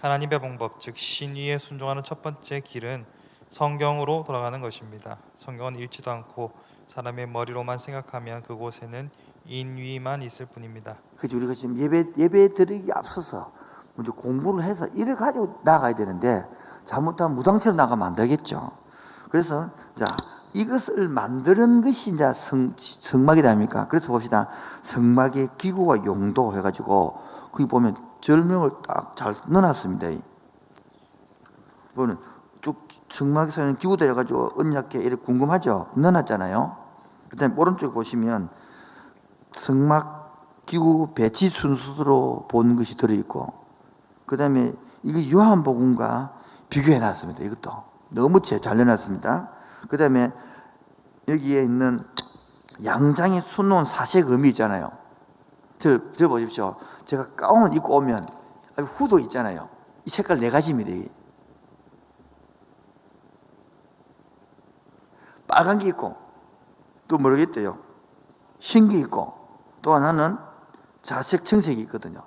Speaker 2: 하나님의 방법, 즉 신위에 순종하는 첫 번째 길은 성경으로 돌아가는 것입니다. 성경은 읽지도 않고 사람의 머리로만 생각하면 그곳에는 인위만 있을 뿐입니다.
Speaker 1: 그렇죠. 우리가 지금 예배 드리기 앞서서 먼저 공부를 해서 이를 가지고 나가야 되는데 잘못하면 무당처럼 나가면 안 되겠죠. 그래서 자, 이것을 만드는 것이 이제 성막이다 아닙니까? 그래서 봅시다. 성막의 기구와 용도 해가지고 거기 보면 절명을 딱 잘 넣어놨습니다. 보면 쭉 성막에서는 기구들 해가지고 언약궤 이렇게 궁금하죠? 넣어놨잖아요. 그 다음에 오른쪽 보시면 성막 기구 배치 순서로 본 것이 들어있고, 그 다음에 이게 요한복음과 비교해 놨습니다. 이것도 너무 잘 넣어놨습니다. 그 다음에 여기에 있는 양장에 수놓은 사색 의미 있잖아요. 들어보십시오. 제가 가운을 입고 오면 후드 있잖아요. 이 색깔 4가지입니다. 빨간 게 있고 또 모르겠대요. 신기 있고 또 하나는 자색 청색이 있거든요.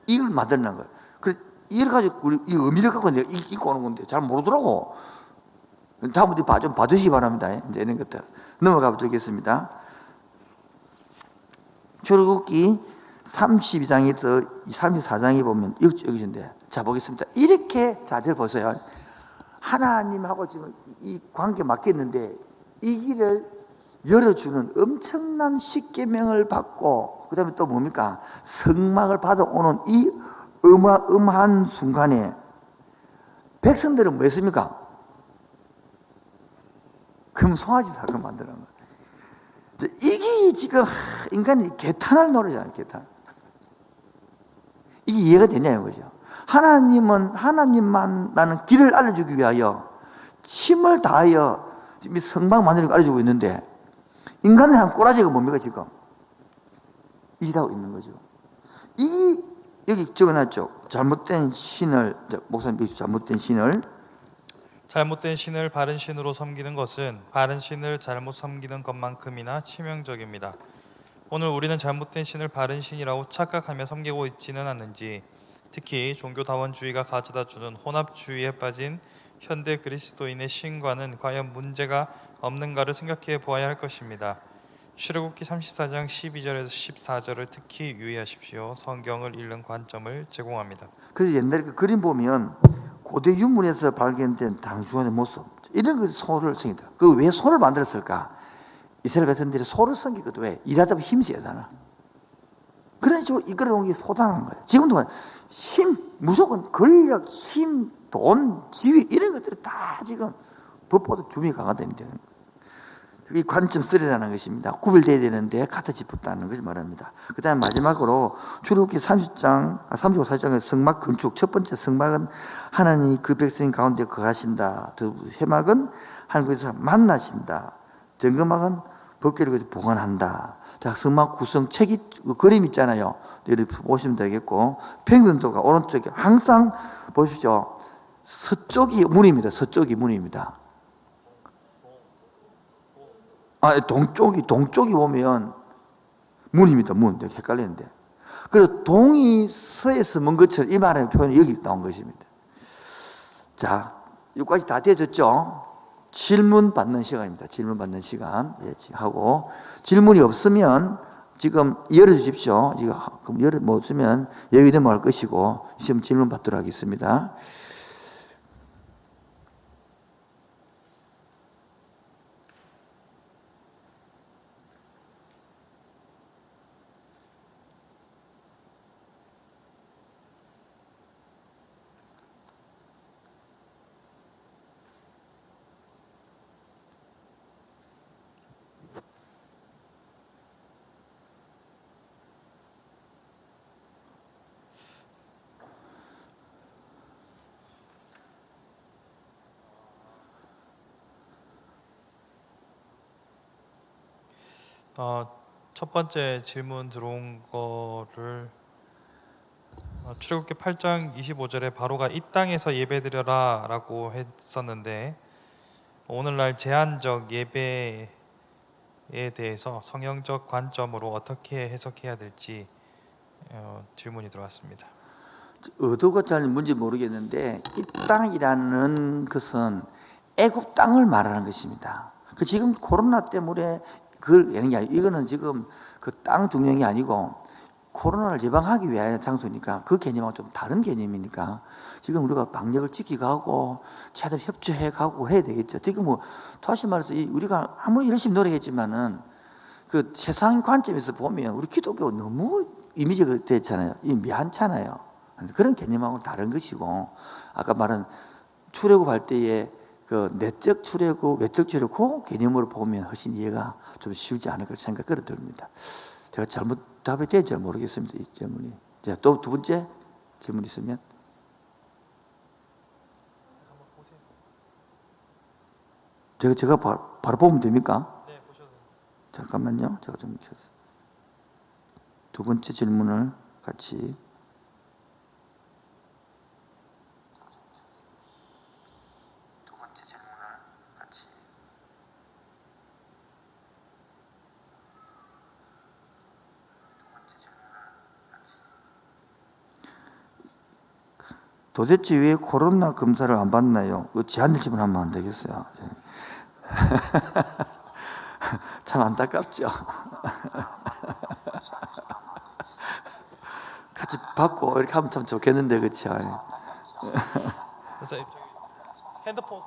Speaker 1: 이걸 만드는 거예요. 그래서 이걸 가지고 우리 이 의미를 갖고 내가 읽고 오는 건데 잘 모르더라고. 다음부터 좀 봐주시기 바랍니다. 이제 이런 것들 넘어가 보겠습니다. 출애굽기 32장에서 34장에 보면 여기인데, 자 보겠습니다. 이렇게 자절 보세요. 하나님하고 지금 이 관계 맡겼는데 이 길을 열어주는 엄청난 십계명을 받고, 그 다음에 또 뭡니까? 성막을 받아오는 이 음한 순간에 백성들은 뭐 했습니까? 금송아지 사건 만드는 거예요. 이게 지금 인간이 개탄할 노래잖아요. 개탄. 이게 이해가 되냐 이거죠. 하나님은 하나님만 나는 길을 알려주기 위하여 힘을 다하여 지금 이 성막 만드는 걸 알려주고 있는데, 인간을 한 꼬라지가 뭡니까 지금? 이기다고 있는 거죠. 여기 적어놨죠. 잘못된 신을, 목사님 잘못된 신을,
Speaker 2: 잘못된 신을 바른 신으로 섬기는 것은 바른 신을 잘못 섬기는 것만큼이나 치명적입니다. 오늘 우리는 잘못된 신을 바른 신이라고 착각하며 섬기고 있지는 않는지, 특히 종교다원주의가 가져다주는 혼합주의에 빠진 현대 그리스도인의 신과는 과연 문제가 없는가를 생각해 보아야 할 것입니다. 출애굽기 34장 12절에서 14절을 특히 유의하십시오. 성경을 읽는 관점을 제공합니다.
Speaker 1: 그래서 옛날에 그 그림 보면 고대 유물에서 발견된 당중의 모습, 이런 그 소를 섬긴다. 그 왜 소를 만들었을까? 이스라엘 백성들이 소를 섬기거든. 왜? 일하다 보면 힘이 세잖아. 그런 식으로 이끌어온 게 소다는 거예요. 지금도 힘, 무조건 권력, 힘, 돈, 지위, 이런 것들이 다 지금 법보다 주민이 강화됩니다. 이 관점 쓰리라는 것입니다. 구별되어야 되는데 갖다 짚었다는 것을 말합니다. 그 다음에 마지막으로 출애굽기 30장, 35, 40장의 성막 건축. 첫 번째 성막은 하나님이 그 백성 가운데 거하신다. 회막은 하나님께서 만나신다. 정금막은 법궤를 보관한다. 자, 성막 구성 책이 그림 있잖아요. 여기 보시면 되겠고, 평등도가 오른쪽에 항상 보십시오. 서쪽이 문입니다. 서쪽이 문입니다. 동쪽이 보면 문입니다. 문. 헷갈리는데. 그래서 동이 서에서 먼 것처럼 이 말의 표현이 여기 나온 것입니다. 자, 여기까지 다 되어졌죠? 질문 받는 시간입니다. 질문 받는 시간. 하고, 질문이 없으면 지금 열어주십시오. 그럼 못 쓰면 여기 넘어갈 것이고, 지금 질문 받도록 하겠습니다.
Speaker 2: 첫 번째 질문 들어온 거를 출애굽기 8장 25절에 바로가 이 땅에서 예배드려라 라고 했었는데, 오늘날 제한적 예배에 대해서 성경적 관점으로 어떻게 해석해야 될지 질문이 들어왔습니다.
Speaker 1: 의도가 잘 뭔지 모르겠는데, 이 땅이라는 것은 애굽 땅을 말하는 것입니다. 지금 코로나 때문에 그런 게 아니고, 이거는 지금 그 땅 중용이 아니고 코로나를 예방하기 위한 장소니까, 그 개념하고 좀 다른 개념이니까 지금 우리가 방역을 지키고 최대한 협조해 가고 해야 되겠죠. 지금 뭐 다시 말해서 우리가 아무리 열심히 노력했지만은 그 세상 관점에서 보면 우리 기독교 너무 이미지가 됐잖아요. 미안찮아요. 그런 개념하고는 다른 것이고, 아까 말한 출애굽할 때에 그 내적 출애굽, 외적 출애굽, 그 개념으로 보면 훨씬 이해가 좀 쉬우지 않을까 생각이 듭니다. 제가 잘못 답이 될지 잘 모르겠습니다. 이 질문이. 자, 또 두 번째 질문 있으면. 제가 바로 보면 됩니까?
Speaker 2: 네, 보셔도 됩니다.
Speaker 1: 잠깐만요. 제가 좀 켰어요. 두 번째 질문을 같이. 도대체 왜 코로나 검사를 안 받나요? 제한될 질문하면 안 되겠어요. 참 안타깝죠. 같이 받고 이렇게 하면 참 좋겠는데, 그렇죠?
Speaker 2: 그래서 핸드폰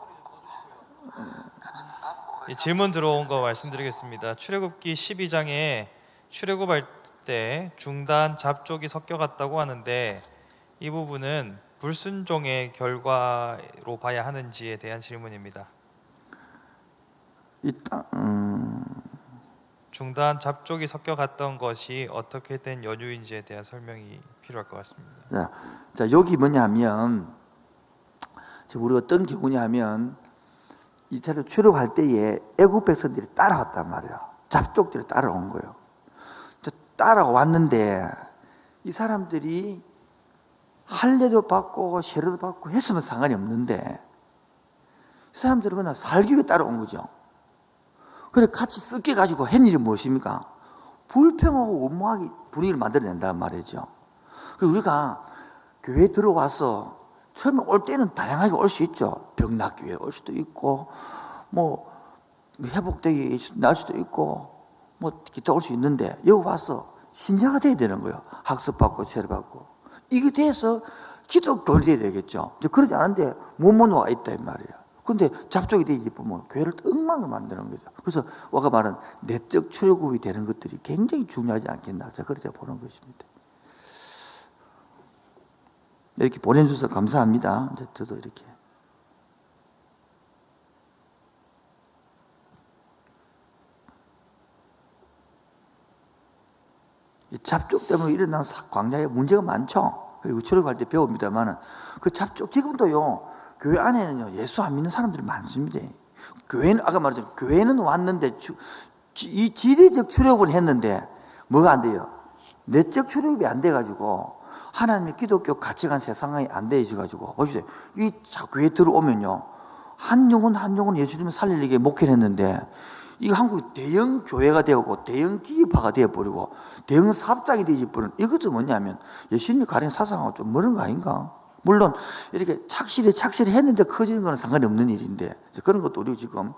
Speaker 2: 질문 들어온 거 말씀드리겠습니다. 출애굽기 12장에 출애굽할 때 중단 잡족이 섞여갔다고 하는데 이 부분은 불순종의 결과로 봐야 하는지에 대한 질문입니다. 중단 잡족이 섞여갔던 것이 어떻게 된 연유인지에 대한 설명이 필요할 것 같습니다.
Speaker 1: 자, 여기 뭐냐면 지금 우리가 어떤 경우냐면 이 차를 출애굽할 때에 애굽 백성들이 따라왔단 말이에요. 잡족들이 따라온 거예요. 따라왔는데 이 사람들이 할례도 받고 세례도 받고 했으면 상관이 없는데 이 사람들은 그냥 살기 위해 따라온 거죠. 그래 같이 섞여 가지고 한 일이 무엇입니까? 불평하고 원망하게 분위기를 만들어낸단 말이죠. 그리고 우리가 교회에 들어와서 처음에 올 때는 다양하게 올 수 있죠. 병 낫기 위해 올 수도 있고 뭐 회복되기 날 수도 있고 뭐 기타 올 수 있는데 여기 와서 신자가 돼야 되는 거예요. 학습받고 세례받고 이게 돼서 기독교인이 돼야 되겠죠. 그러지 않은데 몸만 와 있다 이 말이에요. 근데 잡족이 되기 보면 교회를 엉망을 만드는 거죠. 그래서 아까 말한 내적 출애굽이 되는 것들이 굉장히 중요하지 않겠나. 제가 그렇게 보는 것입니다. 이렇게 보내주셔서 감사합니다. 저도 이렇게. 잡족 때문에 일어난 광야에 문제가 많죠. 그리고 출애굽할 때 배웁니다만 그 잡족 지금도요 교회 안에는요 예수 안 믿는 사람들이 많습니다. 교회는 아까 말했죠. 교회는 왔는데 이 지리적 출애굽을 했는데 뭐가 안 돼요? 내적 출애굽이 안 돼가지고 하나님의 기독교 가치관 세상에 안 되어져가지고 보십시오. 이 교회 들어오면요 한 영혼 예수님을 살리려고 목회를 했는데 이거 한국 대형 교회가 되고 대형 기업화가 되어버리고 대형 사업장이 되어버리는 이것도 뭐냐면 예수님이 가린 사상하고 좀 멀은 거 아닌가? 물론 이렇게 착실히 했는데 커지는 건 상관이 없는 일인데 그런 것도 우리 지금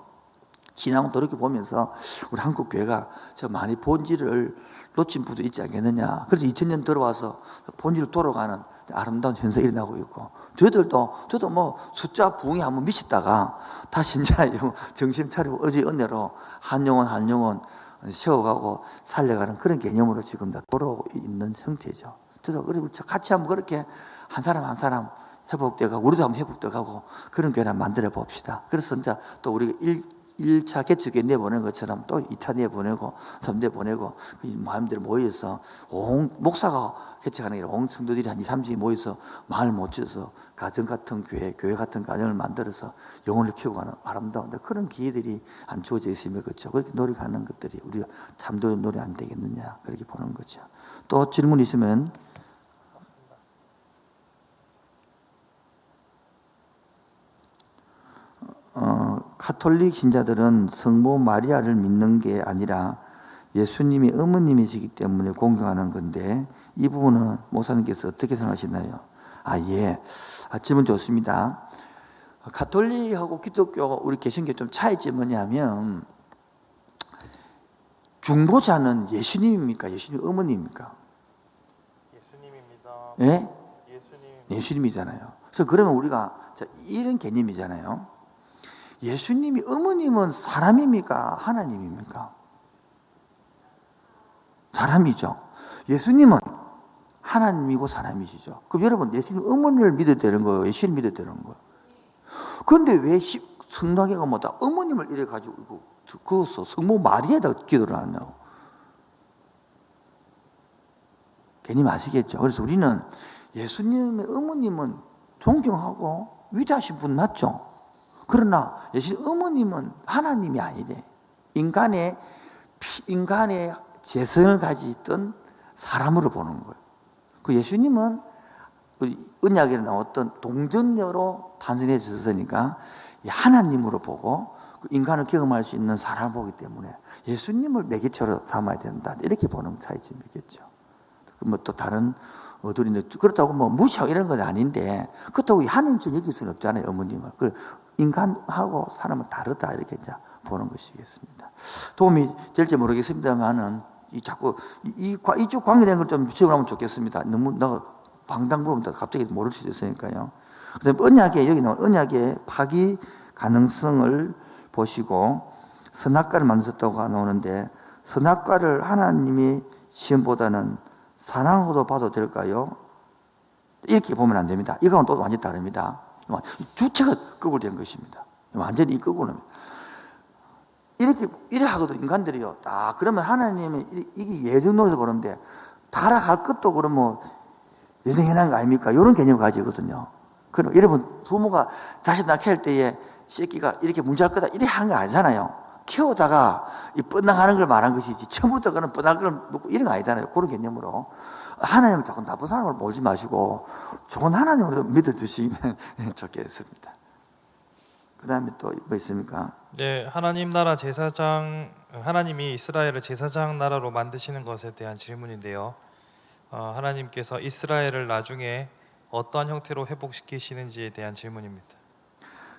Speaker 1: 지나고 돌이켜보면서 우리 한국 교회가 저 많이 본질을 놓친 부도 있지 않겠느냐. 그래서 2000년 들어와서 본질을 돌아가는 아름다운 현상이 일어나고 있고 저도 뭐 숫자 부흥에 한번 미쳤다가 다시 이제 정신 차리고 어제 은혜로 한 영혼 세워가고 살려가는 그런 개념으로 지금 다 돌아오고 있는 형태죠. 저도 그리고 같이 한번 그렇게 한 사람 회복되고 우리도 한번 회복되고 그런 교회를 만들어 봅시다. 그래서 이제 또 우리가 1차 개척에 내보낸 것처럼 또 2차 내보내고 3대 보내고 마음대로 모여서 목사가 개척하는 게 아니라 온 성도들이 한 2, 30이 모여서 마을 모쳐서 가정 같은 교회 같은 가정을 만들어서 영혼을 키워가는 아름다운 그런 기회들이 안 주어져 있으면 그렇죠. 그렇게 노력하는 것들이 우리가 참도 노래 안 되겠느냐 그렇게 보는 거죠. 또 질문 있으면 카톨릭 신자들은 성모 마리아를 믿는 게 아니라 예수님이 어머님이시기 때문에 공경하는 건데 이 부분은 목사님께서 어떻게 생각하시나요? 질문 좋습니다. 카톨릭하고 기독교 우리 개신교 좀 차이점이 뭐냐면 중보자는 예수님입니까? 예수님 어머니입니까?
Speaker 2: 예수님입니다.
Speaker 1: 예? 예수님이잖아요. 그래서 그러면 우리가 이런 개념이잖아요. 예수님이 어머님은 사람입니까? 하나님입니까? 사람이죠. 예수님은 하나님이고 사람이시죠. 그럼 여러분 예수님 어머니를 믿어야 되는 거예요? 예수님 믿어야 되는 거예요? 그런데 왜 성나개가 뭐다 어머님을 이래가지고 그것을 성모 마리아에다 기도를 하냐고. 개념 아시겠죠? 그래서 우리는 예수님의 어머님은 존경하고 위대하신 분 맞죠? 그러나 예수님 어머님은 하나님이 아니래. 인간의 재성을 가지던 사람으로 보는 거예요. 그 예수님은 언약에 나왔던 동정녀로 탄생해졌으니까 하나님으로 보고 인간을 경험할 수 있는 사람을 보기 때문에 예수님을 매개체로 삼아야 된다. 이렇게 보는 차이점이겠죠. 뭐 또 다른 어들인데 그렇다고 뭐 무시하고 이런 건 아닌데 그렇다고 하나님처럼 여길 수는 없잖아요. 어머님을. 그 인간하고 사람은 다르다 이렇게 이제 보는 것이겠습니다. 도움이 될지 모르겠습니다만은 자꾸 이쪽 관계된 걸 좀 지원하면 좋겠습니다. 너무 내가 방당부면 갑자기 모를 수도 있으니까요. 그다음에 언약의 여기 나온 언약의 파기 가능성을 보시고 선악과를 만드셨다고 나오는데 선악과를 하나님이 시험보다는 사랑으로 봐도 될까요? 이렇게 보면 안 됩니다. 이거는 또 완전히 다릅니다. 주체가 끄굴된 것입니다. 완전히 끄굴은 이래 하거든 인간들이요. 그러면 하나님은 이게 예정론에서 보는데 타락할 것도 그러면 예정해놓은 거 아닙니까? 이런 개념을 가지거든요. 그럼 여러분 부모가 자식 낳게 때에 새끼가 이렇게 문제할 거다 이래 한 거 아니잖아요. 키우다가 이 뻗나가는 걸 말한 것이지 처음부터 그런 뻗나가는 걸 놓고 이런 거 아니잖아요. 그런 개념으로 하나님을 자꾸 나쁜 사람으로 보지 마시고 좋은 하나님으로 믿어주시면 좋겠습니다. 그 다음에 또 뭐 있습니까?
Speaker 2: 네, 하나님 나라 제사장, 하나님이 이스라엘을 제사장 나라로 만드시는 것에 대한 질문인데요. 하나님께서 이스라엘을 나중에 어떠한 형태로 회복시키시는지에 대한 질문입니다.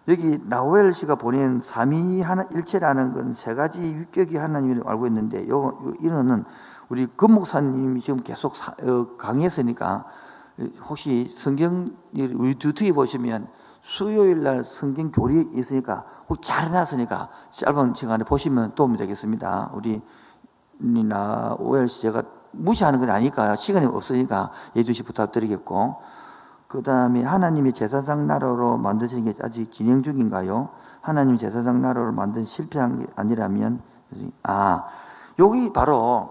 Speaker 1: 여기 라우엘 씨가 보낸 삼위일체라는 건 세 가지 유격이 하나님을 알고 있는데 이거는 우리 금 목사님이 지금 계속 강의했으니까 혹시 성경 유튜브에 보시면 수요일 날 성경 교리 있으니까 혹 잘 해놨으니까 짧은 시간에 보시면 도움이 되겠습니다. 우리 라우엘 씨 제가 무시하는 건 아니니까 시간이 없으니까 예주시 부탁드리겠고 그 다음에 하나님이 제사장 나라로 만드시는 게 아직 진행 중인가요? 하나님이 제사장 나라로 만든 실패한 게 아니라면 여기 바로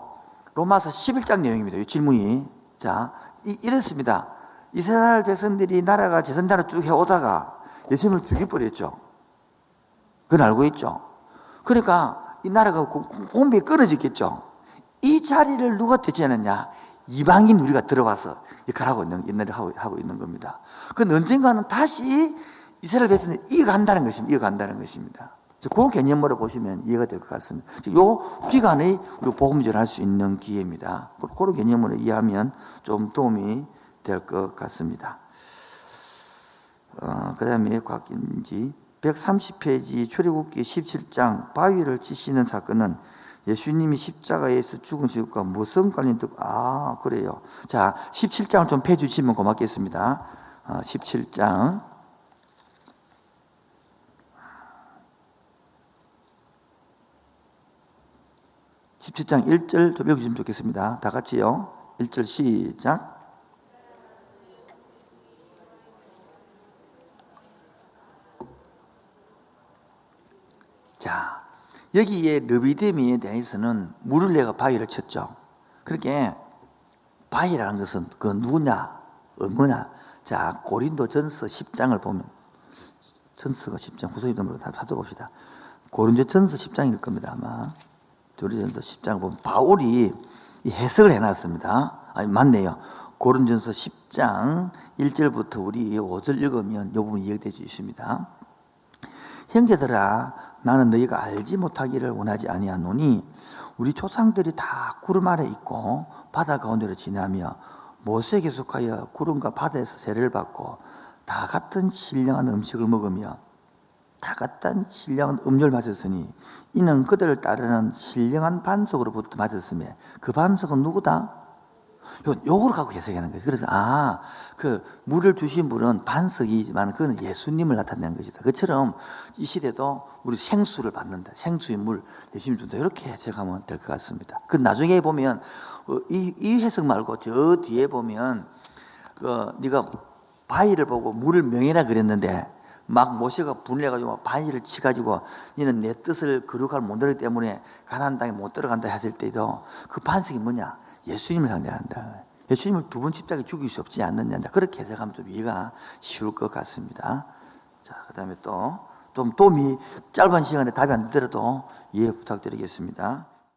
Speaker 1: 로마서 11장 내용입니다. 이 질문이 자 이렇습니다. 이스라엘 백성들이 나라가 제사장나라 쭉 해오다가 예수님을 죽여버렸죠. 그건 알고 있죠. 그러니까 이 나라가 공백이 끊어졌겠죠. 이 자리를 누가 대체하느냐? 이방인 우리가 들어와서 역할하고 옛날에 하고 있는 겁니다. 그건 언젠가는 다시 이스라엘 백성들이 이어간다는 것입니다. 그런 개념으로 보시면 이해가 될 것 같습니다. 이 기간에 복음 전할 수 있는 기회입니다. 그런 개념으로 이해하면 좀 도움이 될 것 같습니다. 그 다음에 곽인지 130페이지 출애굽기 17장 바위를 치시는 사건은 예수님이 십자가에서 죽으신 것과 무슨 관련이 있고 그래요. 자 17장을 좀 펴주시면 고맙겠습니다. 17장 1절 좀 읽어주시면 좋겠습니다. 다 같이요. 1절 시작. 자, 여기에 르비딤에 대해서는 물을 내가 바위를 쳤죠. 그렇게 바위라는 것은 그 누구냐, 얼마나. 자, 고린도전서 10장을 보면 전서가 10장 후서입니다. 다 찾아봅시다. 고린도전서 10장일 겁니다 아마. 고린도전서 10장을 보면 바울이 해석을 해놨습니다. 맞네요. 고린도전서 10장 1절부터 우리 5절 읽으면 이 부분 이해될 수 있습니다. 형제들아 나는 너희가 알지 못하기를 원하지 아니하노니 우리 조상들이 다 구름 아래 있고 바다 가운데로 지나며 모세에게 속하여 구름과 바다에서 세례를 받고 다 같은 신령한 음식을 먹으며 다 같은 신령한 음료를 마셨으니 이는 그들을 따르는 신령한 반석으로부터 맞았으며 그 반석은 누구다? 요걸 갖고 해석하는 거예요. 그래서 그 물을 주신 분은 반석이지만 그건 예수님을 나타내는 것이다. 그처럼 이 시대도 우리 생수를 받는다. 생수의 물 예수님 준다. 이렇게 해석하면 될 것 같습니다. 그 나중에 보면 이 해석 말고 저 뒤에 보면 네가 바위를 보고 물을 명예라 그랬는데 막 모세가 분해가지고 바위를 치가지고 너는 내 뜻을 거룩할 못하기 때문에 가나안 땅에 못 들어간다 했을 때도 그 반석이 뭐냐? 예수님을 상대한다. 예수님을 두 번 십자가에 죽일 수 없지 않느냐. 그렇게 해석하면 좀 이해가 쉬울 것 같습니다. 자, 그 다음에 또 좀 짧은 시간에 답이 안 되더라도 이해 부탁드리겠습니다.